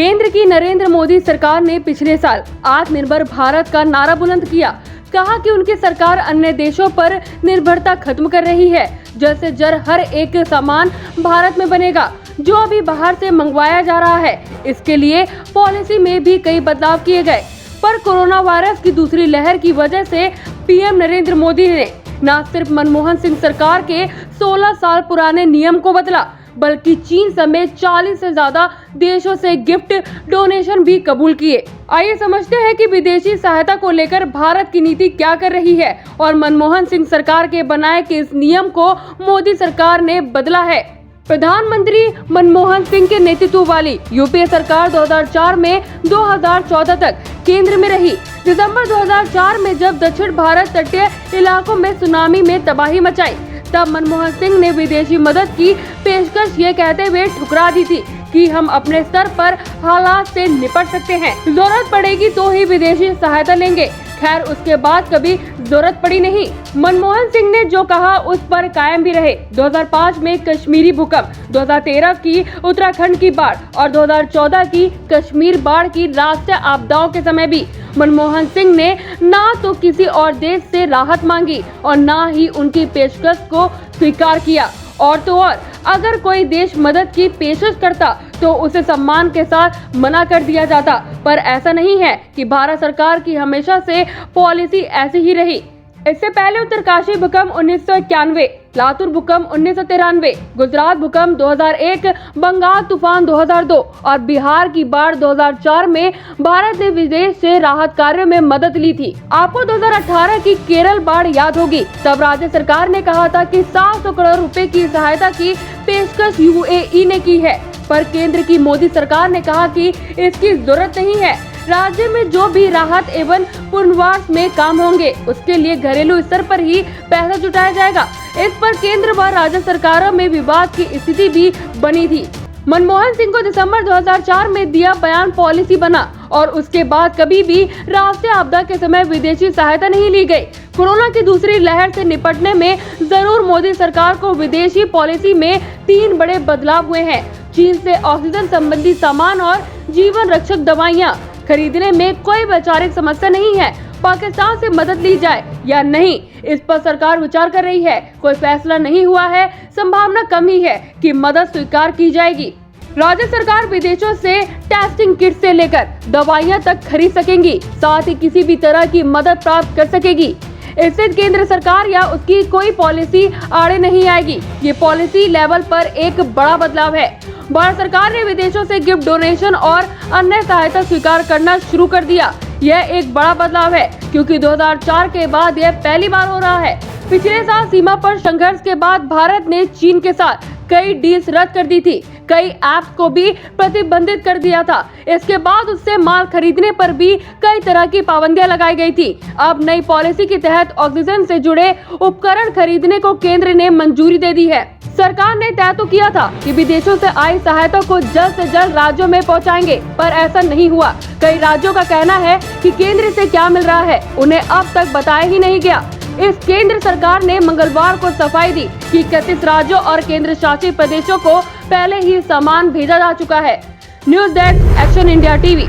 केंद्र की नरेंद्र मोदी सरकार ने पिछले साल आत्मनिर्भर भारत का नारा बुलंद किया। कहा कि उनकी सरकार अन्य देशों पर निर्भरता खत्म कर रही है। जैसे हर एक सामान भारत में बनेगा जो अभी बाहर से मंगवाया जा रहा है। इसके लिए पॉलिसी में भी कई बदलाव किए गए, पर कोरोना वायरस की दूसरी लहर की वजह से पीएम नरेंद्र मोदी ने न सिर्फ मनमोहन सिंह सरकार के 16 साल पुराने नियम को बदला, बल्कि चीन समेत 40 से ज्यादा देशों से गिफ्ट डोनेशन भी कबूल किए। आइए समझते हैं कि विदेशी सहायता को लेकर भारत की नीति क्या कर रही है और मनमोहन सिंह सरकार के बनाए किस नियम को मोदी सरकार ने बदला है। प्रधानमंत्री मनमोहन सिंह के नेतृत्व वाली यूपीए सरकार 2004 में 2014 तक केंद्र में रही। दिसंबर 2004 में जब दक्षिण भारत तटीय इलाकों में सुनामी में तबाही मचाई, तब मनमोहन सिंह ने विदेशी मदद की पेशकश ये कहते हुए ठुकरा दी थी कि हम अपने स्तर पर हालात से निपट सकते हैं, जरूरत पड़ेगी तो ही विदेशी सहायता लेंगे। खैर, उसके बाद कभी जरूरत पड़ी नहीं। मनमोहन सिंह ने जो कहा उस पर कायम भी रहे। 2005 में कश्मीरी भूकंप, 2013 की उत्तराखंड की बाढ़ और 2014 की कश्मीर बाढ़ की राष्ट्रीय आपदाओं के समय भी मनमोहन सिंह ने ना तो किसी और देश से राहत मांगी और ना ही उनकी पेशकश को स्वीकार किया। और तो और, अगर कोई देश मदद की पेशकश करता तो उसे सम्मान के साथ मना कर दिया जाता, पर ऐसा नहीं है कि भारत सरकार की हमेशा से पॉलिसी ऐसी ही रही। इससे पहले उत्तरकाशी भूकंप 1991, लातूर भूकंप 1993, गुजरात भूकंप 2001, बंगाल तूफान 2002 और बिहार की बाढ़ 2004 में भारत ने विदेश से राहत कार्यों में मदद ली थी। आपको 2018 की केरल बाढ़ याद होगी। तब राज्य सरकार ने कहा था कि 700 करोड़ रुपए की सहायता की पेशकश यूएई ने की है, पर केंद्र की मोदी सरकार ने कहा कि इसकी जरूरत नहीं है। राज्य में जो भी राहत एवं पुनर्वास में काम होंगे उसके लिए घरेलू स्तर पर ही पैसा जुटाया जाएगा। इस पर केंद्र व राज्य सरकारों में विवाद की स्थिति भी बनी थी। मनमोहन सिंह को दिसंबर 2004 में दिया बयान पॉलिसी बना और उसके बाद कभी भी राष्ट्रीय आपदा के समय विदेशी सहायता नहीं ली गई। कोरोना की दूसरी लहर से निपटने में जरूर मोदी सरकार को विदेशी पॉलिसी में 3 बड़े बदलाव हुए हैं। चीन से ऑक्सीजन संबंधी सामान और जीवन रक्षक दवाइयाँ खरीदने में कोई वैचारिक समस्या नहीं है। पाकिस्तान से मदद ली जाए या नहीं, इस पर सरकार विचार कर रही है। कोई फैसला नहीं हुआ है, संभावना कम ही है कि मदद स्वीकार की जाएगी। राज्य सरकार विदेशों से टेस्टिंग किट से लेकर दवाइयां तक खरीद सकेंगी, साथ ही किसी भी तरह की मदद प्राप्त कर सकेगी। इससे केंद्र सरकार या उसकी कोई पॉलिसी आड़े नहीं आएगी। ये पॉलिसी लेवल पर एक बड़ा बदलाव है। भारत सरकार ने विदेशों से गिफ्ट डोनेशन और अन्य सहायता स्वीकार करना शुरू कर दिया। यह एक बड़ा बदलाव है क्योंकि 2004 के बाद यह पहली बार हो रहा है। पिछले साल सीमा पर संघर्ष के बाद भारत ने चीन के साथ कई डील्स रद्द कर दी थी, कई ऐप्स को भी प्रतिबंधित कर दिया था। इसके बाद उससे माल खरीदने पर भी कई तरह की पाबंदियां लगाई गई थी। अब नई पॉलिसी के तहत ऑक्सीजन से जुड़े उपकरण खरीदने को केंद्र ने मंजूरी दे दी है। सरकार ने तय तो किया था कि विदेशों से आई सहायता को जल्द से जल्द राज्यों में पहुंचाएंगे, पर ऐसा नहीं हुआ। कई राज्यों का कहना है कि केंद्र से क्या मिल रहा है उन्हें अब तक बताया ही नहीं गया। इस केंद्र सरकार ने मंगलवार को सफाई दी कि 31 राज्यों और केंद्र शासित प्रदेशों को पहले ही सामान भेजा जा चुका है। News desk, action India TV.